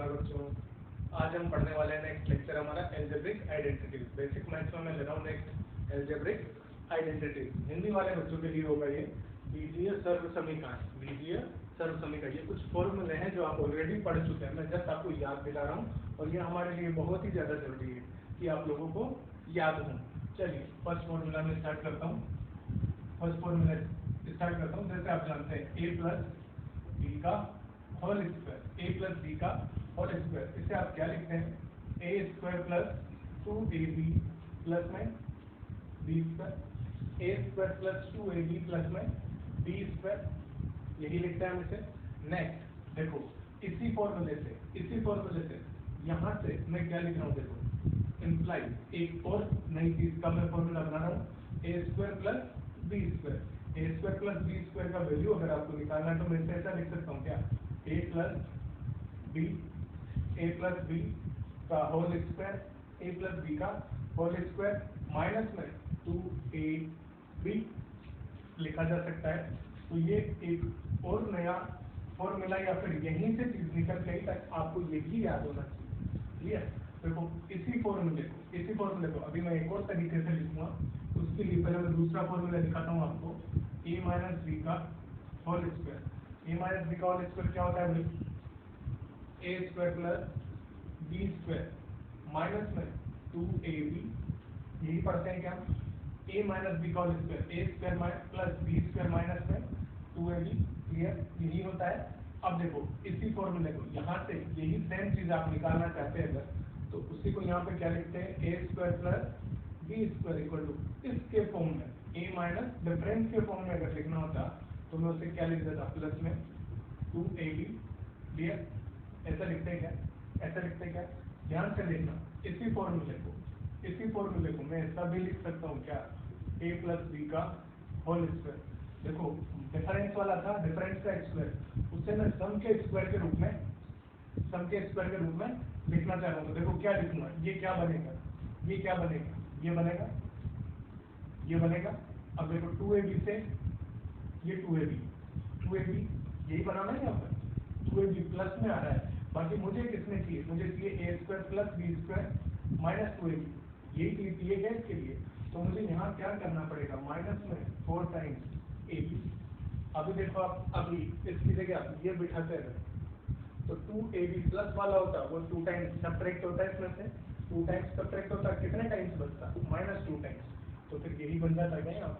नमस्कार बच्चों। आज हम पढ़ने वाले हैं नेक्स्ट लेक्चर हमारा एल्जेब्रिक आइडेंटिटीज। बेसिक मैथ्स में मैं ले रहा हूँ नेक्स्ट एल्जेब्रिक आइडेंटिटीज। हिंदी वाले बच्चों के लिए होगा ये बीजीय सर्व समीकरण। बीजीय सर्व समीकरण ये कुछ फॉर्मूले हैं जो आप ऑलरेडी पढ़ चुके हैं, मैं जस्ट आपको याद दिला रहा हूँ और ये हमारे लिए बहुत ही ज़्यादा जरूरी है कि आप लोगों को याद हो। चलिए फर्स्ट फॉर्मूला में स्टार्ट करता हूँ। फर्स्ट फॉर्मूला स्टार्ट करता हूँ। जैसे आप जानते हैं a प्लस बी का whole square, a plus B का होल स्क्वायर, इसे आप क्या लिखते हैं a square plus 2ab plus में b square, a square plus 2ab plus में b स्क्वायर, यही लिखते हैं हम इसे। नेक्स्ट देखो इसी फॉर्मूले से यहाँ से मैं क्या लिख रहा हूँ, देखो इम्प्लाइज एक और नई चीज का मैं फॉर्मूला बना रहा हूँ a square plus b square. a square plus b square का वैल्यू अगर आपको निकालना है तो मैं इसे ऐसा लिख सकता हूँ क्या, a प्लस b का whole square, a plus b का होल स्क्वायर माइनस में 2ab लिखा जा सकता है। तो ये एक और नया फॉर्मूला या फिर यहीं से चीज निकल गई तक आपको ये भी याद होना चाहिए। क्लियर? देखो इसी फॉर्मूले को अभी मैं एक और तरीके से लिखूंगा। उसके लिए पहले मैं दूसरा फॉर्मूला दिखाता हूँ आपको, a माइनस बी का whole square. a minus B का होल स्क्वायर क्या होता है भाई, a square plus B square minus में 2ab, यही पढ़ते हैं क्या, a माइनस बी का whole square, a square plus B square minus में 2ab। क्लियर? यही होता है। अब देखो इसी फॉर्मूले को यहाँ से यही सेम चीज आप निकालना चाहते हैं अगर, तो उसी को यहाँ पे क्या लिखते हैं, a square plus B square equal to इसके फॉर्म में a माइनस डिफरेंस के फॉर्म में अगर लिखना होता तो मैं उसे क्या लिख देता, प्लस में 2ab। क्लियर? ऐसा लिखते हैं क्या, ऐसा लिखते हैं क्या, ध्यान से देखना। इसी फॉर्मूले को मैं ऐसा भी लिख सकता हूँ क्या, a प्लस बी का होल स्क्वायर। देखो डिफरेंस वाला था, डिफरेंस का स्क्वायर, उससे मैं सम के स्क्वायर के रूप में लिखना चाह रहा हूँ। तो देखो क्या लिखूंगा, ये क्या बनेगा, ये बनेगा। अब देखो 2ab से ये 2ab यही बनाना है यहाँ पर, 2ab प्लस में आ रहा है। बाकी मुझे किसमें चाहिए, मुझे चाहिए a square plus B square minus 2ab, यही चीज दिए गए इसके लिए। तो मुझे यहाँ क्या करना पड़ेगा, माइनस में 4 टाइम्स ab। अभी देखो आप अभी इसकी जगह ये बिठाते हैं तो 2ab प्लस वाला होता है वो 2 टाइम्स सब्ट्रैक्ट होता है, इसमें से 2 टाइम्स सब्ट्रैक्ट होता है, कितने टाइम्स बचता, -2 टाइम्स। तो फिर यही बन जाता है यहाँ।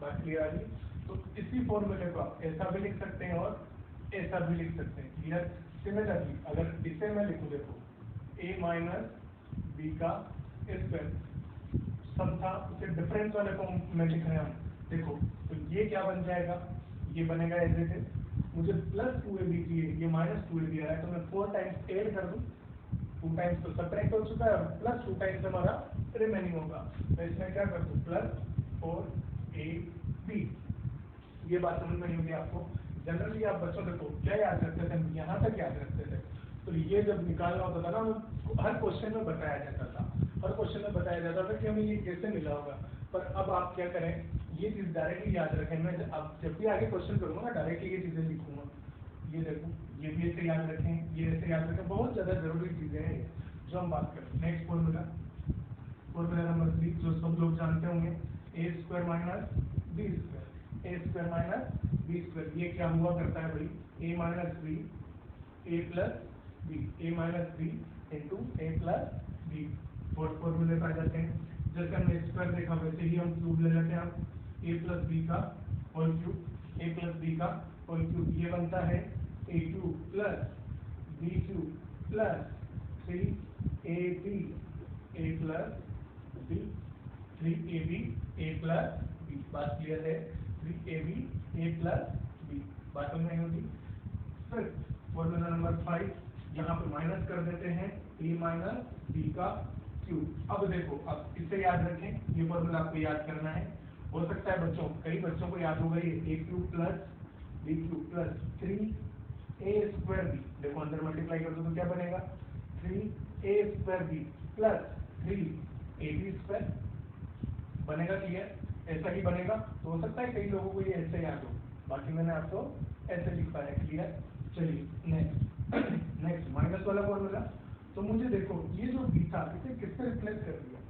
बात क्लियर आ गई? तो इसी फॉर्मूले को आप ऐसा भी लिख सकते हैं और ऐसा भी लिख सकते हैं। क्लियर? सिमिलरली अगर इसे मैं लिखूं, देखो a माइनस बी का स्क्वायर सम था, उसे डिफरेंस वाले फॉर्म में लिख रहे हैं हम। देखो तो ये क्या बन जाएगा, ये बनेगा एज इट इज। मुझे प्लस 2ab चाहिए, ये माइनस 2ab आ रहा है, तो मैं 4 टाइम्स ऐड कर दूं, 2 टाइम्स तो सब्ट्रैक्ट हो चुका है और प्लस 2 टाइम्स हमारा रिमेनिंग होगा। तो इसमें क्या कर दूं, प्लस 4ab। ये बात समझ में नहीं होगी आपको। जनरली आप बच्चों देखो क्या याद रखते थे, यहाँ तक याद रखते थे। तो ये जब निकालना होता था ना, हर क्वेश्चन में बताया जाता था कि हमें ये कैसे मिला होगा। पर अब आप क्या करें, ये चीज डायरेक्टली याद रखें। मैं अब जब भी आगे क्वेश्चन करूंगा ना, डायरेक्टली ये चीजें लिखूंगा। ये देखो ये भी ऐसे याद रखें, ये ऐसे याद रखें, बहुत ज्यादा जरूरी चीजें हैं ये जो हम बात करें। नेक्स्ट फॉर्मूला नंबर 3 जो सब लोग जानते होंगे, a square minus B square, a square minus B square. ये क्या हुआ करता है भाई, a minus B a plus B, a minus B into a plus B. Fourth फॉर्मूले पर आ जाते हैं। जैसे हमने स्क्वायर देखा वैसे ही हम क्यूब ले लेते हैं। हम a प्लस बी का whole cube, a plus B का होल क्यूब, ये बनता है a cube plus B cube plus 3ab a plus B, 3ab a plus B. बात क्लियर है? 3ab a प्लस बी, बात में होगी। फिर फॉर्मूला नंबर 5 यहाँ पे माइनस कर देते हैं a माइनस बी का क्यूब। अब देखो अब इसे याद रखें, ये फॉर्मूला आपको याद करना है। हो सकता है बच्चों, कई बच्चों को याद होगा ये a cube plus B cube plus 3a square B. देखो अंदर मल्टीप्लाई कर दो तो क्या बनेगा, 3a square B plus 3ab square बनेगा। क्लियर? ऐसा ही बनेगा। तो हो सकता है कई लोगों को ये ऐसे याद हो, बाकी मैंने आपको ऐसे लिखा है। क्लियर? चलिए नेक्स्ट माइनस वाला तो मुझे देखो ये जो बी था इसे किससे रिप्लेस कर दिया,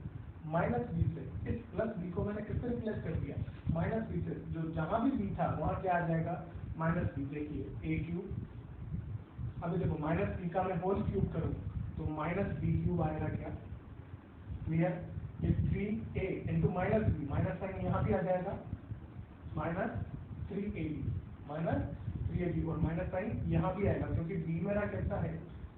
माइनस बी से। इस प्लस बी को मैंने किससे रिप्लेस कर दिया, माइनस बी से। जो जहां भी बी था वहां क्या आ जाएगा, माइनस बी। देखिए ए क्यूब, अभी देखो माइनस बी का मैं होल क्यूब करूँ तो माइनस बी क्यूब आएगा क्या, क्लियर। ये 3a into minus B, minus sign यहाँ भी आ जाएगा, माइनस 3ab, माइनस 3ab, और माइनस साइन यहाँ भी आएगा क्योंकि b मेरा कैसा है,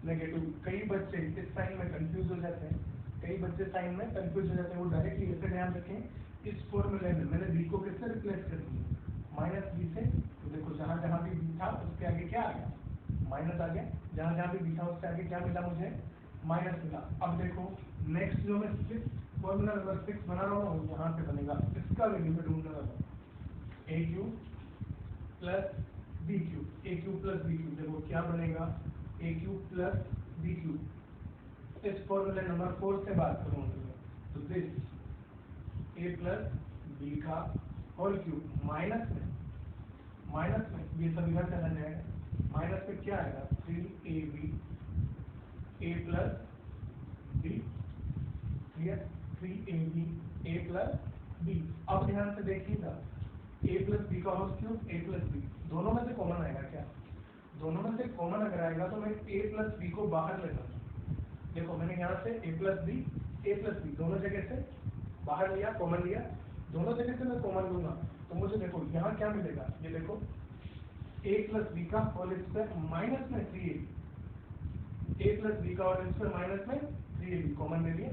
नेगेटिव। कई बच्चे इस साइन में कंफ्यूज हो जाते हैं, कई बच्चे साइन में कंफ्यूज हो जाते हैं। वो डायरेक्टली ऐसे ध्यान रखें, इस फॉर्मूले में मैंने b को किससे रिप्लेस कर दिया, माइनस b से। तो देखो जहाँ जहाँ भी b था उसके आगे क्या आ गया, माइनस आ गया। जहाँ जहाँ भी b था उसके आगे क्या मिला मुझे, माइनस मिला। अब देखो नेक्स्ट जो मैं फॉर्मूला नंबर 6 बना रहा हूँ यहाँ से बनेगा, इसका वैल्यू में ढूंढने वाला हूँ, ए क्यूब प्लस बी क्यूब, ए क्यूब प्लस बी क्यूब। देखो क्या बनेगा, ए क्यूब प्लस बी क्यूब। इस फॉर्मूले नंबर 4 से बात करूँ तो दिस ए प्लस बी का होल क्यूब माइनस में ये सब इधर चला जाएगा, माइनस में क्या आएगा 3ab A plus B, clear, 3ab A plus B. अब ध्यान से देखिएगा, ए प्लस बी का होल क्यूब, ए प्लस बी, दोनों में से कॉमन आएगा क्या, दोनों में से कॉमन अगर आएगा तो मैं ए प्लस बी को बाहर लेना। देखो मैंने यहाँ से ए प्लस बी दोनों जगह से बाहर लिया, कॉमन लिया, दोनों जगह से मैं कॉमन लूंगा तो मुझे देखो यहाँ क्या मिलेगा, ये देखो ए प्लस बी का होल स्क्वायर माइनस में 3ab, ए प्लस बी का होल स्क्वायर माइनस में 3ab, कॉमन ले लिया,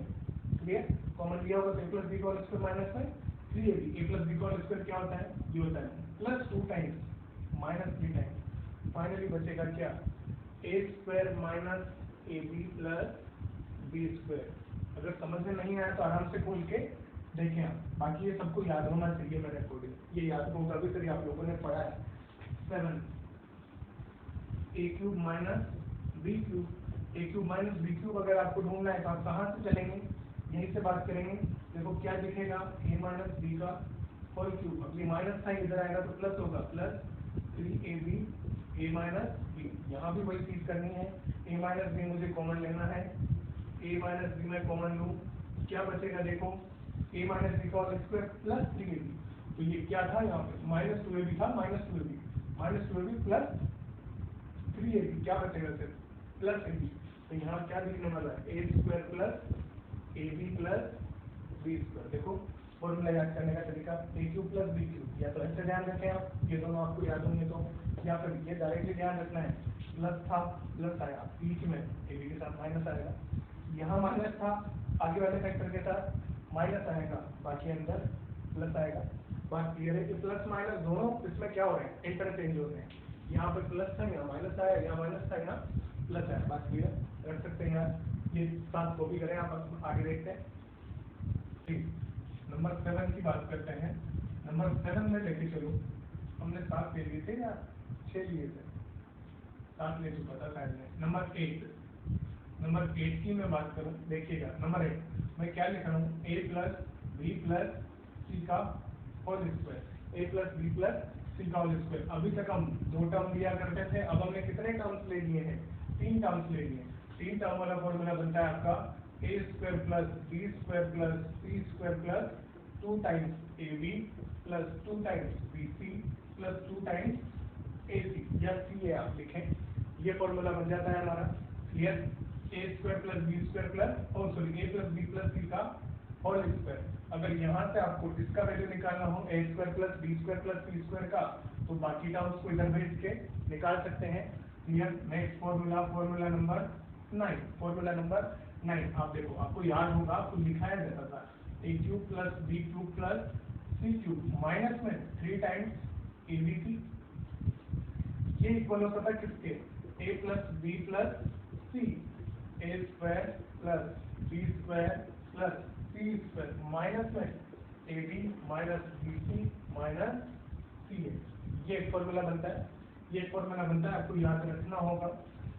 क्लियर। कॉमन लिया होगा तो ए प्लस बी का होल स्क्वायर माइनस में 3ab, ए प्लस बी का होल स्क्वायर क्या होता है, ये होता है plus 2 times minus 3 times. Finally बचेगा क्या, A square minus A B plus B square. अगर समझ में नहीं आया तो आराम से खोल के देखें आप, बाकी ये सबको याद होना चाहिए मेरे अकॉर्डिंग, ये याद होगा भी कभी आप लोगों ने पढ़ा है। 7 ए क्यूब माइनस बी क्यूब, ए क्यूब माइनस बी क्यूब अगर आपको ढूंढना है तो आप कहाँ से चलेंगे, यहीं से बात करेंगे। देखो क्या दिखेगा, ए माइनस बी का होल क्यूब, अब ये माइनस साइन इधर आएगा तो प्लस होगा, प्लस 3ab ए माइनस बी। यहाँ भी वही चीज करनी है, ए माइनस बी मुझे कॉमन लेना है, ए माइनस बी में कॉमन लूँ, क्या बचेगा देखो, ए माइनस बी का होल स्क्वायर प्लस 3ab। तो ये क्या था यहाँ पे, माइनस 2ab था, माइनस 2ab प्लस 3ab, क्या बचेगा सिर्फ प्लस ab। तो यहाँ क्या दिखने वाला है, A square plus A B plus B square. देखो फॉर्मूला याद करने का तरीका, A cube plus B cube, या तो ऐसे ध्यान रखें आप, ये दोनों आपको याद होंगे तो, या फिर ये डायरेक्टली ध्यान रखना है, प्लस था प्लस आया, बीच में ए बी के साथ माइनस आएगा, यहाँ माइनस था आगे वाले फैक्टर के साथ माइनस आएगा, बाकी अंदर प्लस आएगा। बात क्लियर है कि प्लस माइनस दोनों इसमें क्या हो रहे हैं, इंटरचेंज हो रहे हैं, यहाँ पे प्लस था यहाँ माइनस आया, यहाँ माइनस था यहाँ प्लस आया। बात क्लियर, रख सकते हैं यार, ये साथ कॉपी करें आप, आगे देखते हैं। ठीक, नंबर 7 की बात करते हैं। नंबर 7 में लेके चलो, हमने 7 ले लिए थे या 6 लिए थे, 7 ले चुका था शायद में। नंबर 8 की मैं बात करूं, देखिएगा नंबर 8 मैं क्या लिख रहा हूँ, ए प्लस बी प्लस सी का होल स्क्वायर, ए प्लस बी प्लस सी का होल स्क्वायर। अभी तक हम 2 टर्म लिया करते थे, अब हमने कितने टर्म्स ले लिए हैं, 3 टर्म्स ले लिए। 3 टर्म वाला फॉर्मूला बनता है आपका A square plus B square plus C square plus 2 times A B plus 2 times B C plus 2 times A C, या सी ए आप लिखें, ये फॉर्मूला बन जाता है हमारा, clear. A square plus B square plus, और sorry A plus B plus C का होल स्क्वायर। अगर यहाँ से आपको इसका वैल्यू निकालना हो, A square plus B square plus C square का, तो बाकी टर्म्स को इधर भेज के निकाल सकते हैं, क्लियर। नेक्स्ट फॉर्मूला नंबर 9, आप देखो आपको याद होगा, आपको लिखाया जाता था A cube plus B cube plus C cube minus में 3 टाइम्स ए बी सी, ये इक्वल होता था किसके, A plus B plus C, A square plus B square plus C square minus में A B minus B C minus C A, ये एक formula बनता है, ये फॉर्मूला बनता है, आपको याद रखना होगा,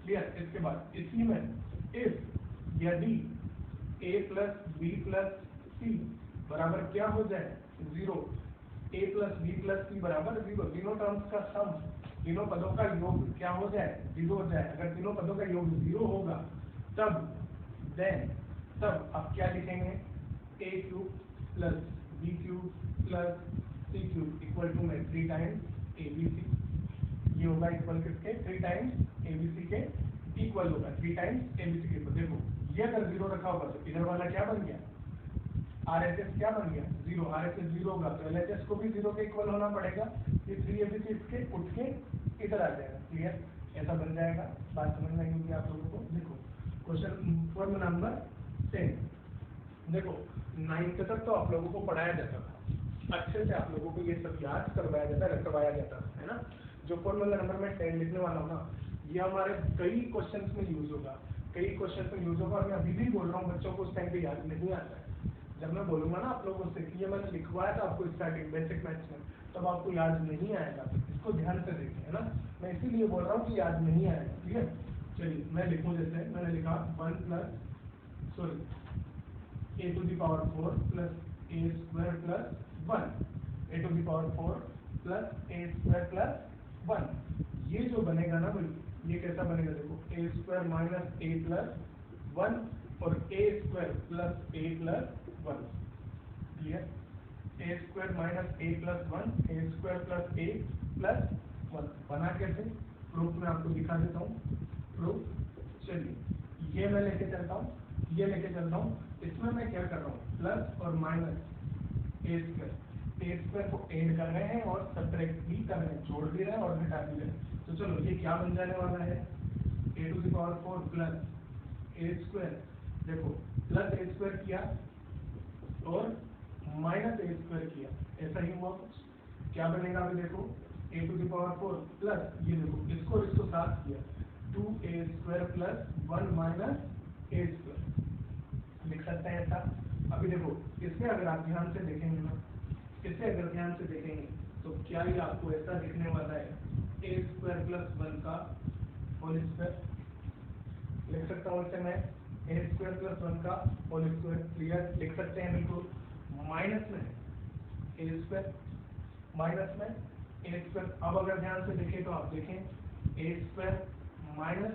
क्लियर। इसके बाद इसी में इफ यदि a प्लस बी प्लस सी बराबर क्या हो जाए 0, a प्लस बी प्लस सी बराबर 0, तीनों टर्म्स का सम, तीनों पदों का योग क्या हो जाए 0 हो जाए। अगर तीनों पदों का योग 0 होगा तब आप क्या लिखेंगे, A cube plus B cube plus C cube equal to में 3 टाइम्स ए बी सी। ये होगा इक्वल किसके, 3 टाइम्स ए बी सी के इक्वल होगा, 3 टाइम्स ए बी सी के इक्वल। देखो ये अगर 0 रखा होगा तो इधर वाला क्या बन गया, RHS क्या बन गया 0, RHS 0 होगा तो LHS को भी 0 के इक्वल होना पड़ेगा। ये 3ABC इसके उठ के इधर आ जाएगा। क्लियर, ऐसा बन जाएगा। बात समझ में आई होगी आप लोगों को। देखो क्वेश्चन फॉर्मूला नंबर 10। देखो 9th तक तो आप लोगों को पढ़ाया जाता था, अच्छे से आप लोगों को ये सब याद करवाया जाता, रटवाया जाता था, है ना। जो फॉर्मूला नंबर मैं 10 लिखने वाला हूँ ना, ये हमारे कई क्वेश्चंस में यूज होगा, कई क्वेश्चन में यूज होगा। और मैं अभी भी बोल रहा हूँ बच्चों को उस टाइम पे याद नहीं आता है। जब मैं बोलूंगा ना आप लोगों से कि ये मैंने लिखवाया था आपको स्टार्टिंग बेसिक मैथ्स में, तब आपको याद नहीं आएगा। इसको ध्यान से देखें, है ना। मैं इसीलिए बोल रहा हूँ कि याद नहीं आएगा। ठीक है, चलिए मैं लिखूँ। जैसे मैंने लिखा 1 plus a to the power 4 plus a square plus 1, a to the power 4 plus a square plus 1। ये जो बनेगा ना भाई, ये कैसा बनेगा, देखो a square minus a plus 1 और a square plus a plus 1। Clear, a square minus a plus 1, a square plus a plus 1 बना कैसे, प्रूफ में आपको दिखा देता हूँ। प्रूफ, चलिए ये मैं लेके चलता हूँ, ये लेके चलता हूँ। इसमें मैं क्या कर रहा हूँ, प्लस और माइनस ए स्क्वायर को ऐड कर रहे हैं और सब्ट्रैक्ट भी कर रहे हैं, जोड़ भी रहे हैं और घटा भी रहे हैं। तो चलो ये क्या बन जाने वाला है, a to the power 4 plus A square. देखो प्लस ए स्क्वायर किया और माइनस ए स्क्वायर किया, ऐसा ही हुआ कुछ। क्या बनेगा अभी देखो, a to the power 4 plus ये देखो इसको साथ किया 2a स्क्वायर प्लस 1 माइनस ए स्क्वायर, लिख सकते हैं ऐसा। अभी देखो इससे अगर आप ध्यान से देखेंगे ना, इससे अगर ध्यान से देखेंगे तो क्या ये आपको ऐसा दिखने वाला है, a स्क्वायर प्लस 1 का होल स्क्वायर। लिख सकता हूँ इससे मैं a स्क्वायर प्लस 1 का होल स्क्वायर। क्लियर, लिख सकते हैं बिल्कुल। माइनस में a स्क्वायर, माइनस में a स्क्वायर। अब अगर ध्यान से देखें तो आप देखें a square minus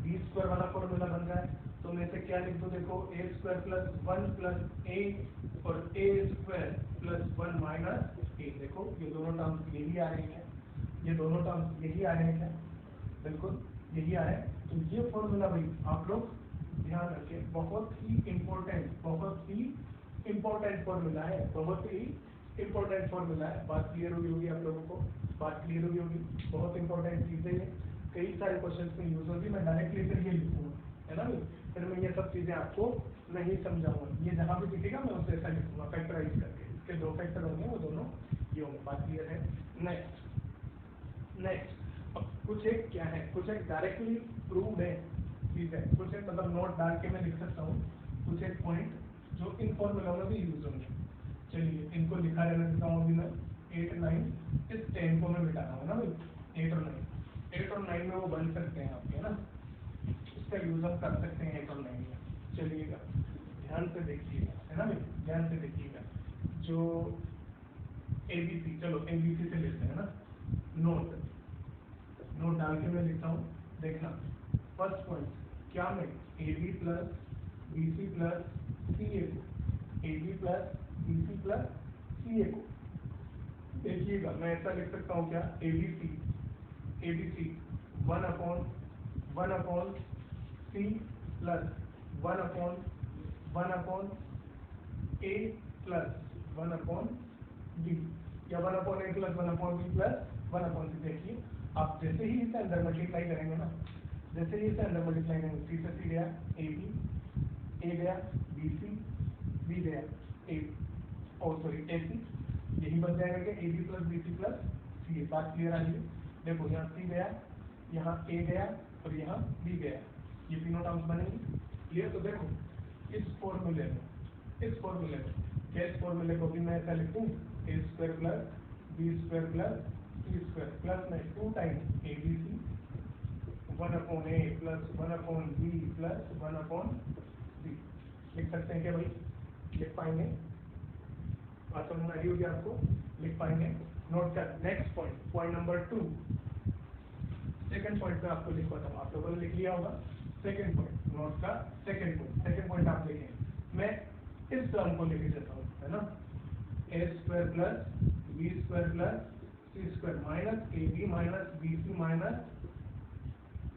B square वाला फॉर्मूला बन रहा है। तो मैं इसे क्या लिख दूं, देखो a square plus 1 plus a और a square plus 1 minus a। देखो ये दोनों टर्म्स यही आ रहे हैं, ये दोनों टर्म्स यही आ रहे हैं, बिल्कुल यही आ रहे हैं। तो ये फॉर्मूला भाई आप लोग ध्यान रखें, बहुत ही इम्पोर्टेंट फॉर्मूला है, बहुत ही इम्पोर्टेंट फॉर्मूला है। बात क्लियर होगी आप लोगों को, बात क्लियर होगी। बहुत इंपॉर्टेंट चीजें हैं, कई सारे क्वेश्चन में यूज होगी। मैं डायरेक्टली फिर ये लिखूंगा, है ना भाई, फिर मैं ये सब चीजें आपको नहीं समझाऊंगा। ये जहां भी दिखेगा मैं उसे ऐसा लिखूंगा फैक्टराइज करके। इसके 2 फैक्टर होंगे, वो दोनों ये होंगे। बात क्लियर है। नेक्स्ट अब कुछ एक क्या है, कुछ एक डायरेक्टली प्रूव्ड है चीज है, कुछ एक मतलब नोट डाल के मैं लिख सकता हूँ कुछ एक पॉइंट जो इन फॉर्मूला में भी यूज होंगे। चलिए इनको लिखा रहने देता हूँ अभी मैं। 8 9 इस 10 को मैं मिटा रहा हूँ ना भाई, 8 और 9 में वो बन सकते हैं आपके, ना इसका यूज हम कर सकते हैं 8 और 9 में। चलिएगा ध्यान से देखिएगा, है ना भाई, ध्यान से देखिएगा। जो ABC, चलो ABC से लेते हैं ना। नोट डाल के मैं लिखता हूँ, देखना। फर्स्ट पॉइंट क्या, मैं AB plus BC plus CA को, AB plus BC plus CA को, देखिएगा मैं ऐसा लिख सकता हूँ क्या, ABC 1 upon C plus 1 upon A plus 1 upon B, या 1 upon A plus 1 upon B plus 1 upon C। देखिए आप जैसे ही इसे अंदर मल्टीप्लाई करेंगे ना, जैसे ही इसे अंदर मल्टीप्लाई करेंगे, C से C गया AB, A गया BC, B गया AC, यही बन जाएगा कि AB plus BC plus CA। बात क्लियर आ गई। देखो यहाँ C गया, यहाँ A गया और यहाँ B गया, ये तीनों टर्म्स बनेंगे। क्लियर, तो देखो इस फॉर्मूले में इस फॉर्मूले को भी मैं ऐसा लिखूँ, A square plus B square plus C square plus में 2 times ABC 1 upon A plus 1 upon B plus 1 upon C। लिख सकते हैं क्या भाई, लिख पाएंगे? बात समझ में आई होगी आपको, लिख पाएंगे। नोट कर। Next point number 2, second point पे आपको लिखवाता हूँ, आप लोगों ने लिख लिया होगा। सेकेंड पॉइंट, नोट का सेकेंड पॉइंट आप देखें, मैं इस टर्म को लेके चलता हूँ, है ना, A square plus B square plus C square minus A B minus B C minus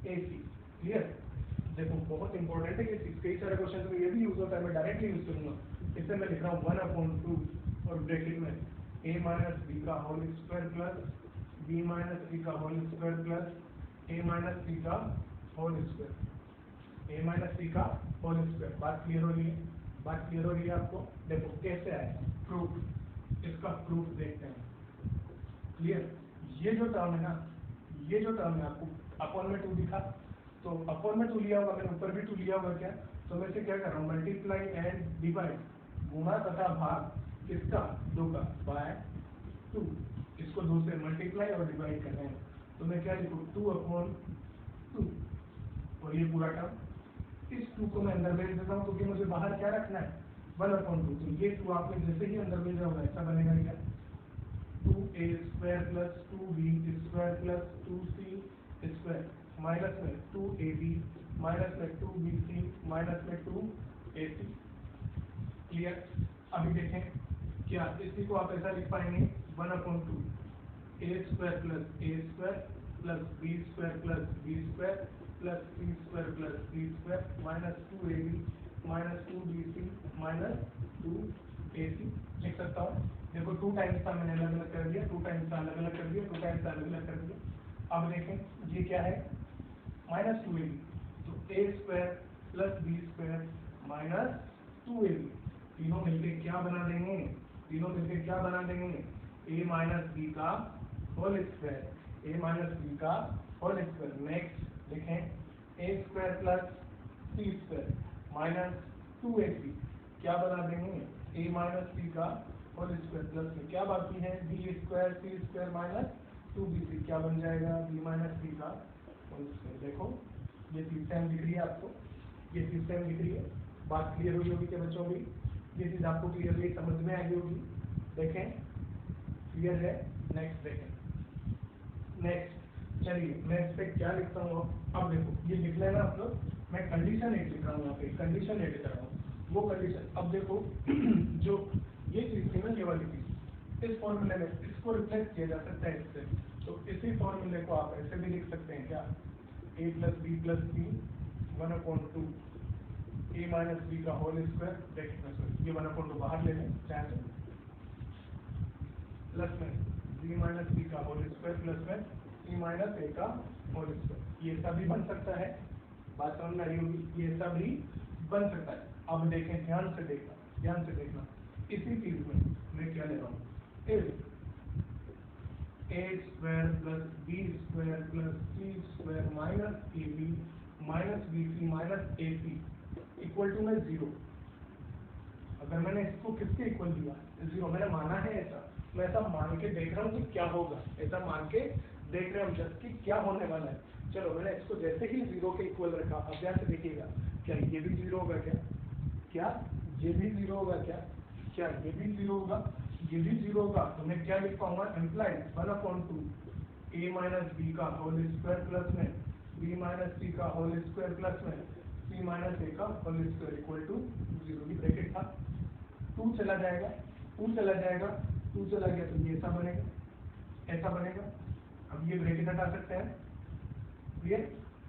A C. Clear? देखो बहुत इंपॉर्टेंट है ये चीज, कई सारे क्वेश्चन में ये भी यूज होता है, मैं डायरेक्टली यूज करूंगा। इसे मैं लिख रहा हूँ 1/2 और ब्रैकेट में a माइनस बी का whole square plus b minus C का whole square plus a minus C का whole square, a minus C का होल स्क्वायर। बात क्लियर हो रही है? बात क्लियर हो रही है आपको? देखो कैसे आएगा प्रूफ, इसका प्रूफ देखते हैं। क्लियर? ये जो टर्म है ना, ये जो टर्म है आपको अपॉन में 2 दिखा, तो अपॉन में 2 लिया होगा, मैंने ऊपर भी 2 लिया होगा क्या, तो मैं इसे क्या कर रहा हूँ, मल्टीप्लाई एंड डिवाइड, गुणा तथा भाग किसका, 2 का बाय 2, इसको 2 से मल्टीप्लाई और डिवाइड कर रहे हैं, तो मैं क्या लिखूँ 2/2, और ये पूरा टर्म, इस 2 को मैं अंदर भेज देता हूँ क्योंकि मुझे बाहर क्या रखना है 1/2, तो ये 2 आपने जैसे ही अंदर भेजा होगा ऐसा बनेगा क्या, 2a square plus 2b square plus 2c square minus में 2ab माइनस में 2bc माइनस में 2ac। क्लियर? अभी देखें क्या इसी को आप ऐसा लिख पाएंगे 1/2 a square plus b square plus b square plus c square plus c square minus 2ab minus 2bc minus 2ac लिख सकता हूँ। देखो 2 टाइम्स का मैंने अलग अलग कर दिया, 2 टाइम्स का अलग अलग कर दिया, 2 टाइम्स का अलग अलग कर दिया। अब देखें ये क्या है माइनस 2ab, तो a square plus b square minus 2ab, तीनों मिलके क्या बना देंगे, तीनों मिलके क्या बना देंगे, a माइनस b का whole square, a minus b का होल स्क्वायर। नेक्स्ट देखें a square plus c square minus 2ac, क्या बना देंगे, a माइनस c का होल स्क्वायर प्लस में क्या बाकी है b square c square minus 2bc, क्या बन जाएगा b माइनस c का होल स्क्वायर। देखो ये चीज सेम दिख रही है आपको, ये चीज सेम दिख रही है, बात क्लियर हुई होगी क्या बच्चों भी, ये चीज आपको क्लियरली समझ में आई होगी। देखें क्लियर है? नेक्स्ट देखें, नेक्स्ट चलिए मैं इस पे क्या लिखता हूँ, अब देखो ये लिख लेना आप लोग, मैं कंडीशन 8 लिख रहा हूँ यहाँ पे, कंडीशन 8 लिख रहा हूँ, वो कंडीशन। अब देखो जो ये चीज थी ना, ये वाली चीज, इस फॉर्मूले में इसको रिप्लेस किया जा सकता है इससे, तो इसी फॉर्मूले को आप ऐसे भी लिख सकते हैं क्या, a plus B plus C 1/2 a minus B का होल स्क्वायर ब्रैकेट में, सॉरी ये 1/2 बाहर ले लें चाहे तो, प्लस में b माइनस बी का होल स्क्वायर प्लस में c माइनस a का होल स्क्वायर। ये ऐसा भी बन सकता है, बात समझ में आई होगी, ये ऐसा भी बन सकता है। अब देखें ध्यान से देखना, ध्यान से देखना, इसी चीज में मैं क्या ले रहा हूँ, if a square plus b square plus c square minus ab minus bc minus ac equal to में 0, अगर मैंने इसको किसके इक्वल दिया 0, मैंने माना है ऐसा, मैं ऐसा मान के देख रहा हूँ कि क्या होगा, ऐसा मान के देख रहे हैं हम जस्ट कि क्या होने वाला है। चलो मैंने इसको जैसे ही 0 के इक्वल रखा, अब ध्यान से देखिएगा, क्या ये भी 0 होगा क्या, क्या ये भी 0 होगा क्या, क्या ये भी 0 होगा, ये भी 0 होगा, तो मैं क्या लिख पाऊंगा, एम्प्लाइड 1/2 a माइनस बी का होल स्क्वायर प्लस में b माइनस सी का होल स्क्वायर प्लस में c माइनस a का होल स्क्वायर इक्वल टू 0। ये ब्रैकेट था, 2 चला जाएगा, 2 चला जाएगा, 2 चला गया तो ये ऐसा बनेगा, ऐसा बनेगा। अब ये ब्रैकेट हटा सकते हैं, क्लियर?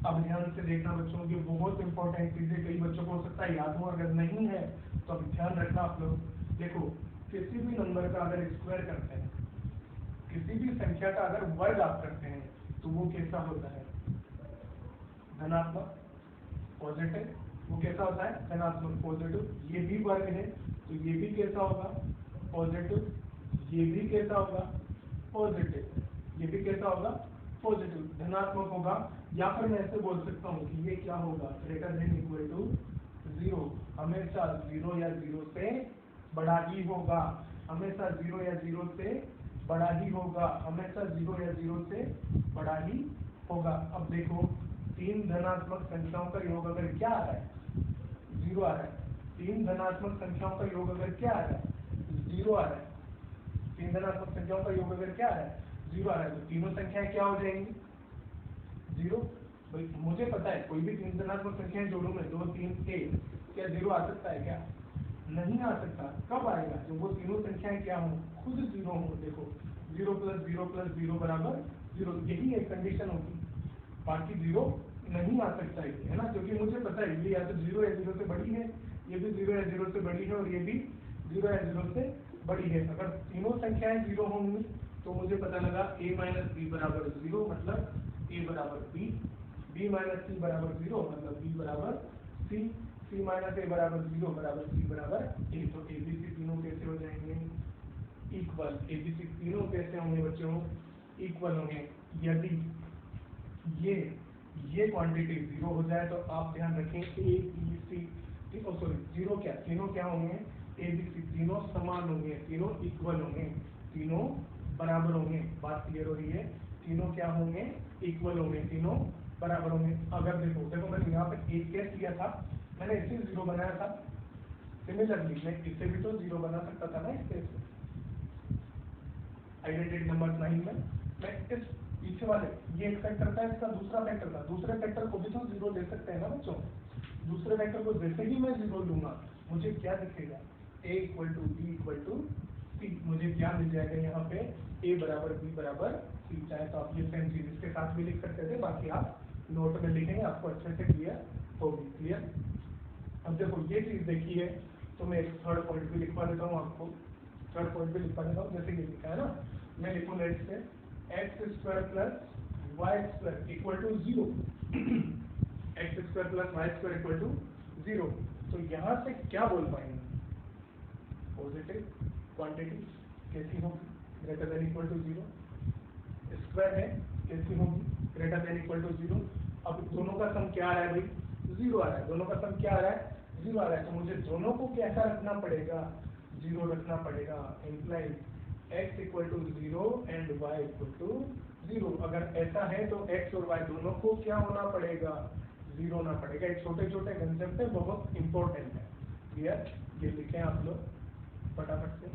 अब ध्यान से देखना बच्चों, ये बहुत इंपॉर्टेंट चीजें कई बच्चों को हो सकता है याद हो, अगर नहीं है तो अब ध्यान रखना आप लोग। देखो किसी भी नंबर का अगर स्क्वायर करते हैं, किसी भी संख्या का अगर वर्ग आप करते हैं तो वो कैसा होता है, धनात्मक पॉजिटिव, वो कैसा होता है धनात्मक पॉजिटिव। ये भी वर्ग है तो ये भी कैसा होगा पॉजिटिव, ये भी कैसा होगा पॉजिटिव, ये भी कैसा होगा पॉजिटिव, धनात्मक होगा। या फिर मैं ऐसे बोल सकता हूँ कि ये क्या होगा, ग्रेटर देन इक्वल टू 0, हमेशा 0 या 0 से बड़ा ही होगा, हमेशा 0 या 0 से बड़ा ही होगा, हमेशा 0 या 0 से बड़ा ही होगा। अब देखो 3 धनात्मक संख्याओं का योग अगर क्या आ रहा है 0 आ रहा है, 3 धनात्मक संख्याओं का योग अगर क्या आ रहा है 0 आ रहा है, 3 धनात्मक संख्याओं का योग अगर क्या आ रहा है 0 आ रहा है, तो तीनों संख्याएं क्या हो जाएंगी 0। भाई मुझे पता है कोई भी तीन धनात्मक संख्याएं जोड़ू में 2 3 1, क्या 0 आ सकता है क्या? नहीं आ सकता। कब आएगा? जब वो तीनों संख्याएं क्या हो, खुद 0 हो। देखो 0 + 0 + 0 बराबर 0, यही एक कंडीशन होगी, बाकी 0 नहीं आ सकता है ना, क्योंकि मुझे पता है ये या तो 0 या 0 से बड़ी है, ये भी 0 या 0 से बड़ी है, और ये भी 0 या 0 से बड़ी है। अगर तीनों संख्याएं 0 होंगी तो मुझे पता लगा a - b बराबर 0, मतलब a बराबर b, b - c बराबर 0, मतलब b बराबर c, c - a बराबर 0 बराबर c बराबर a। तो a b c तीनों कैसे हो जाएंगे? इक्वल। a b c तीनों कैसे होंगे बच्चों? इक्वल होंगे। यदि ये क्वांटिटी 0 हो जाए तो आप ध्यान रखें a b c, सॉरी तीनों क्या होंगे? a b c तीनों समान होंगे, तीनों इक्वल होंगे, तीनों बराबर होंगे। बात क्लियर हो रही है? तीनों क्या होंगे? इक्वल होंगे, तीनों बराबर होंगे। अगर देखो मैंने यहाँ पे एक केस लिया था, मैंने इसे 0 बनाया था। सिमिलरली मैं इसे भी तो 0 बना सकता था ना इस केस में। आइडेंटिटी नंबर 9 में मैं इस पीछे वाले, ये एक फैक्टर था, इसका दूसरा फैक्टर था, दूसरे फैक्टर को भी तो 0 ले सकते हैं ना बच्चों। दूसरे फैक्टर को जैसे ही मैं 0 लूंगा, मुझे क्या दिखेगा? a = b = c। मुझे क्या मिल जाएगा यहाँ पे? a बराबर b बराबर c। चाहे तो आप ये सेम चीज इसके साथ भी लिख सकते थे, बाकी आप नोट में लिखेंगे, आपको अच्छे से क्लियर होगी। क्लियर? अब देखो ये चीज देखी है, तो मैं एक थर्ड पॉइंट भी लिखवा देता हूँ आपको। थर्ड पॉइंट भी लिखवा देता हूँ, जैसे ये लिखा है ना, मैं लिखूंगा इससे x² + y² = 0। x² + y² = 0। तो यहाँ से क्या बोल पाएंगे? पॉजिटिव क्वांटिटी कैसी होगी? >= 0। स्क्वायर है, कैसी होगी? >= 0। अब दोनों का सम क्या आ रहा है भाई? 0 आ रहा है। दोनों का सम क्या आ रहा है? 0 आ रहा है। तो मुझे दोनों को कैसा रखना पड़ेगा? 0 रखना पड़ेगा। Implies x = 0 and y = 0। अगर ऐसा है तो x और y दोनों को क्या होना पड़ेगा? 0 होना पड़ेगा। एक छोटे छोटे कंसेप्ट है, बहुत इंपॉर्टेंट है। क्लियर? ये लिखें आप लोग फटाफट से।